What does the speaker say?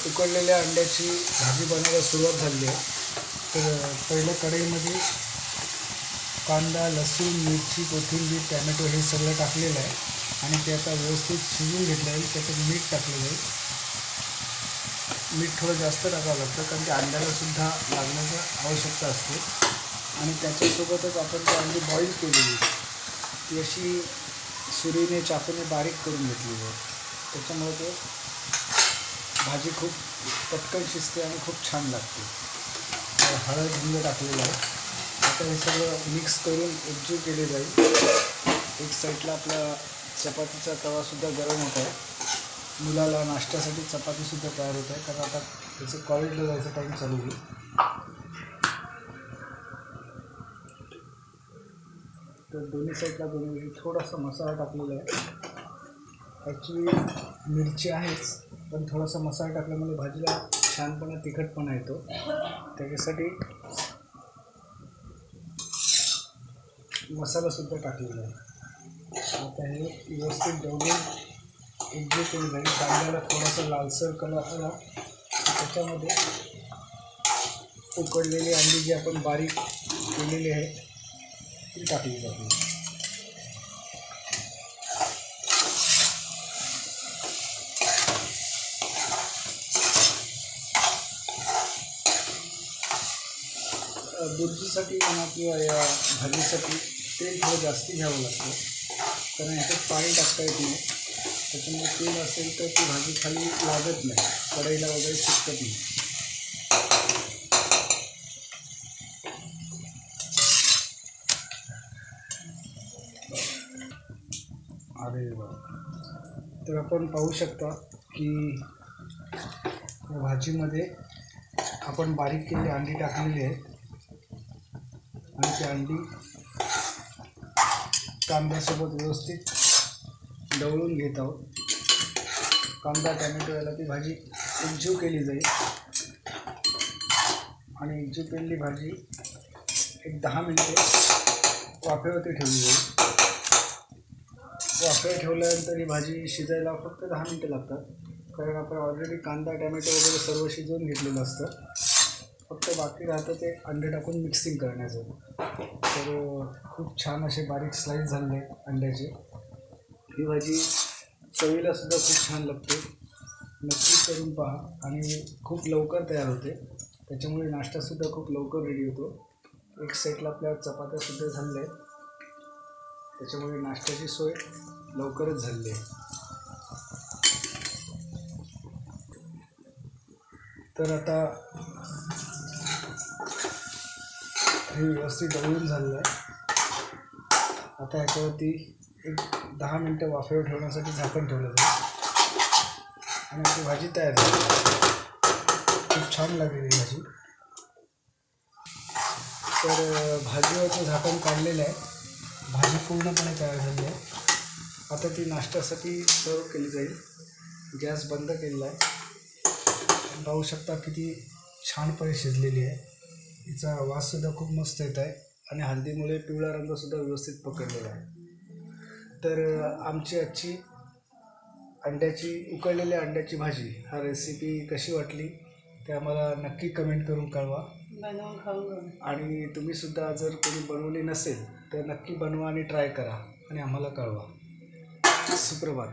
उकडलेल्या अंड्याची भाजी बनवायला सुरुवात झाली आहे. तर पहिलं कढईमध्ये कांदा, लसूण, मिरची, कोथिंबीर, टॅमॅटो हे सगळं टाकलेलं आहे आणि ते आता व्यवस्थित शिजवून घेतलं आहे. त्याच्यात मीठ टाकलेलं आहे. मीठ थोडं जास्त टाकावं लागतं कारण ते अंड्यालासुद्धा लागण्याची आवश्यकता असते. आणि त्याच्यासोबतच आपण ती अंडी बॉईल केलेली ती अशी सुरीने चाकूने बारीक करून घेतलेली आहे. त्याच्यामुळे ते भाजी खूप पटकन शिजते आणि खूप छान लागते. हळद हिंग टाकलेलं आहे. आता हे सगळं मिक्स करून एकजीव केले जाईल. एक साईडला आपला चपातीचा तवासुद्धा गरम होत आहे. मुलाला नाश्त्यासाठी चपातीसुद्धा तयार होत आहे कारण आता त्याचं कॉलेजला जायचं टाईम चालू होईल. तर दोन्ही साईडला थोडासा मसाला टाकलेला आहे. ॲक्च्युली मिरची आहेच पण थोडासा मसाला टाकल्यामुळे भाजीला छानपणा तिखटपणा येतो. त्याच्यासाठी मसालासुद्धा टाकलेला आहे. आता हे व्यवस्थित ढवळून एकजीव केली जाईल. कांद्याला थोडासा लालसर कलर आला त्याच्यामध्ये उकडलेली अंडी जी आपण बारीक केलेली आहे ती टाकली जाते. बुर्जीसाठी म्हणा किंवा या भाजीसाठी तेल थोडं जास्त घ्यावं लागतं कारण ह्याच्यात पाणी टाकता येत नाही. त्याच्यामुळे तेल असेल तर ती भाजी खाली लागत नाही, कढईला वगैरे चिकटत नाही. अरे तर आपण पाहू शकता की भाजीमध्ये आपण बारीक केलेली अंडी टाकलेली आहे आणि ती अंडी कांद्यासोबत व्यवस्थित ढवळून घेत आहोत. कांदा टॅमॅटो याला ती भाजी एकजीव केली जाईल आणि एकजीव केलेली भाजी एक 10 मिनिटे वाफेवरती ठेवली जाईल. वाफेवर ठेवल्यानंतर ही भाजी शिजायला फक्त 10 मिनिटं लागतात कारण आपण ऑलरेडी कांदा टॅमॅटो वगैरे सर्व शिजवून घेतलेलं असतं. फक्त बाकी राहतं ते अंडे टाकून मिक्सिंग करण्याचं. तर खूप छान असे बारीक स्लाईस झाले अंड्याचे. ही भाजी चवीलासुद्धा खूप छान लागते. नक्की करून पहा आणि खूप लवकर तयार होते. त्याच्यामुळे नाश्तासुद्धा खूप लवकर रेडी होतो. एक साईडला आपल्या चपात्यासुद्धा झाल्या आहेत त्याच्यामुळे नाश्त्याची सोय लवकरच झाली आहे. तर आता हे व्यवस्थित ढवळून झालेलं आहे. आता ह्याच्यावरती एक 10 मिनिटं वाफेवर ठेवण्यासाठी झाकण ठेवलं जाईल आणि आपली भाजी तयार झाली. खूप छान लागेल ही भाजी. तर भाजीवरचं झाकण काढलेलं आहे. भाजी पूर्णपणे तयार झाली आहे. आता ती नाश्त्यासाठी सर्व केली जाईल. गॅस बंद केलेला आहे. पाहू शकता किती छानपणे शिजलेली आहे. हिचा वाससुद्धा खूप मस्त येत आहे आणि हळदीमुळे पिवळा रंगसुद्धा व्यवस्थित पकडलेला आहे. तर आमची आजची उकडलेल्या अंड्याची भाजी हा रेसिपी कशी वाटली ते आम्हाला नक्की कमेंट करून कळवा. बनवून खाऊ आणि तुम्हीसुद्धा जर कोणी बनवली नसेल तर नक्की बनवा आणि ट्राय करा आणि आम्हाला कळवा. सुप्रभात.